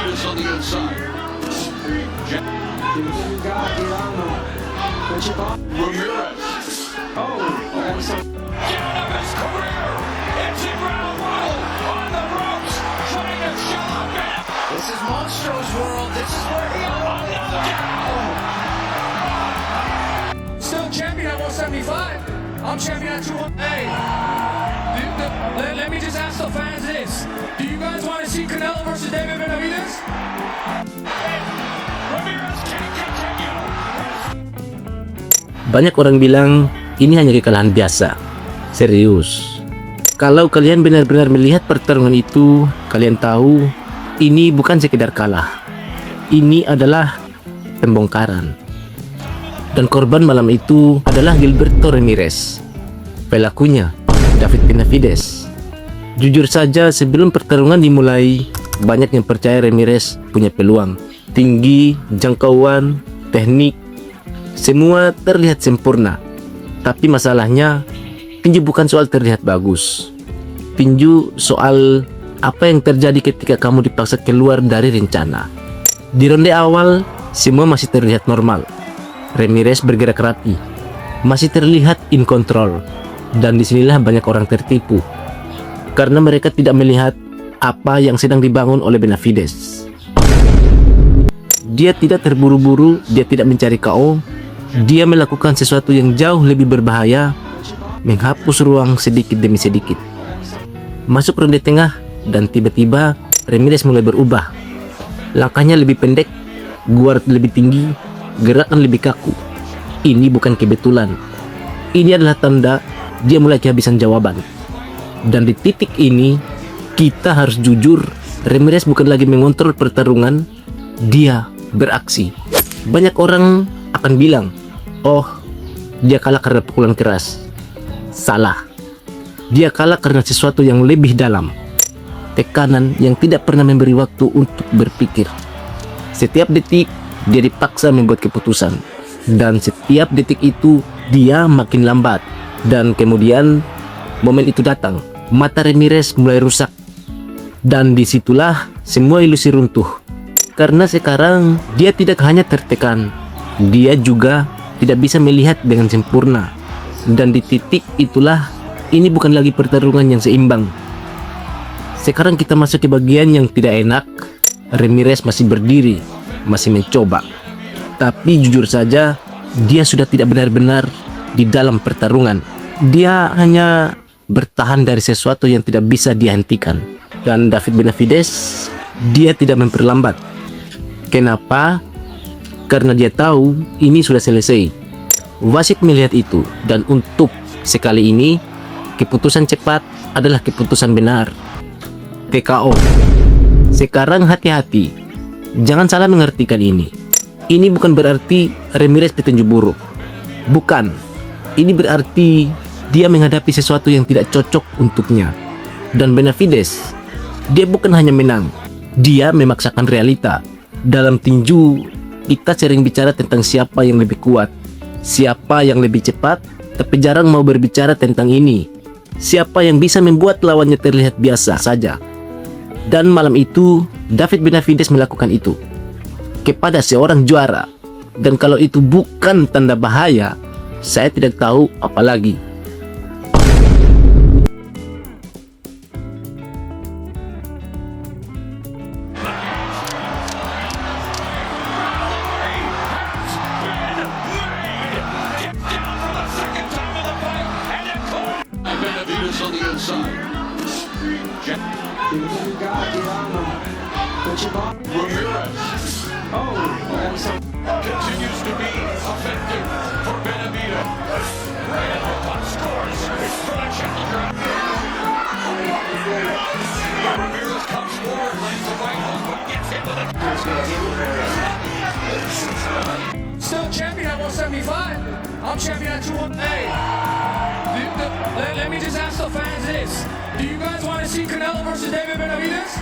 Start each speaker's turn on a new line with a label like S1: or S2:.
S1: Benavidez on the inside. Ramirez. Giving up his career. It's in round one. On the ropes. Trying to shut up.
S2: This is Monstro's world. This is where he
S1: Another down.
S3: Still champion at 175. I'm champion at 200. Hey, let me just ask the fans this. Do you guys want to see Canelo versus David Benavidez?
S1: Ramirez can't continue.
S4: Banyak orang bilang ini hanya kekalahan biasa. Serius. Kalau kalian benar-benar melihat pertarungan itu, kalian tahu ini bukan sekedar kalah. Ini adalah pembongkaran. Dan korban malam itu adalah Gilberto Ramirez. Pelakunya David Benavidez. Jujur saja sebelum pertarungan dimulai, banyak yang percaya Ramirez punya peluang. Tinggi, jangkauan, teknik, semua terlihat sempurna. Tapi masalahnya, tinju bukan soal terlihat bagus. Tinju soal apa yang terjadi ketika kamu dipaksa keluar dari rencana. Di ronde awal, semua masih terlihat normal. Ramirez bergerak rapi, masih terlihat in control. Dan disinilah banyak orang tertipu. Karena mereka tidak melihat apa yang sedang dibangun oleh Benavidez. Dia tidak terburu-buru, dia tidak mencari KO. Dia melakukan sesuatu yang jauh lebih berbahaya, menghapus ruang sedikit demi sedikit. Masuk ronde tengah, dan tiba-tiba Ramirez mulai berubah. Langkahnya lebih pendek, guard lebih tinggi, gerakan lebih kaku. Ini bukan kebetulan. Ini adalah tanda dia mulai kehabisan jawaban. Dan di titik ini, kita harus jujur, Ramirez bukan lagi mengontrol pertarungan, dia beraksi. Banyak orang akan bilang, oh, dia kalah karena pukulan keras. Salah. Dia kalah karena sesuatu yang lebih dalam. Tekanan yang tidak pernah memberi waktu untuk berpikir. Setiap detik, dia dipaksa membuat keputusan. Dan setiap detik itu, dia makin lambat. Dan kemudian, momen itu datang. Mata Ramirez mulai rusak. Dan disitulah semua ilusi runtuh. Karena sekarang, dia tidak hanya tertekan. Dia juga tidak bisa melihat dengan sempurna. Dan di titik itulah, ini bukan lagi pertarungan yang seimbang. Sekarang kita masuk ke bagian yang tidak enak. Ramirez masih berdiri, masih mencoba. Tapi jujur saja, dia sudah tidak benar-benar di dalam pertarungan. Dia hanya bertahan dari sesuatu yang tidak bisa dihentikan. Dan David Benavidez, dia tidak memperlambat. Kenapa? Karena dia tahu ini sudah selesai. Wasit melihat itu, dan untuk sekali ini, keputusan cepat adalah keputusan benar. TKO. Sekarang hati-hati. Jangan salah mengartikan ini. Ini bukan berarti Ramirez petinju buruk. Bukan. Ini berarti dia menghadapi sesuatu yang tidak cocok untuknya. Dan Benavidez, dia bukan hanya menang. Dia memaksakan realita. Dalam tinju, kita sering bicara tentang siapa yang lebih kuat, siapa yang lebih cepat, tapi jarang mau berbicara tentang ini. Siapa yang bisa membuat lawannya terlihat biasa saja. Dan malam itu, David Benavidez melakukan itu kepada seorang juara. Dan kalau itu bukan tanda bahaya, saya tidak tahu apa lagi.
S1: Benavidez on the inside. Ramirez continues to be effective for Benavidez. And top scores for the challenger. Ramirez comes forward, lands a right hook, but gets hit with a...
S3: Still champion at 175. I'm champion at 200. Hey, let me just ask the fans this. Do you guys want to see Canelo versus David Benavidez?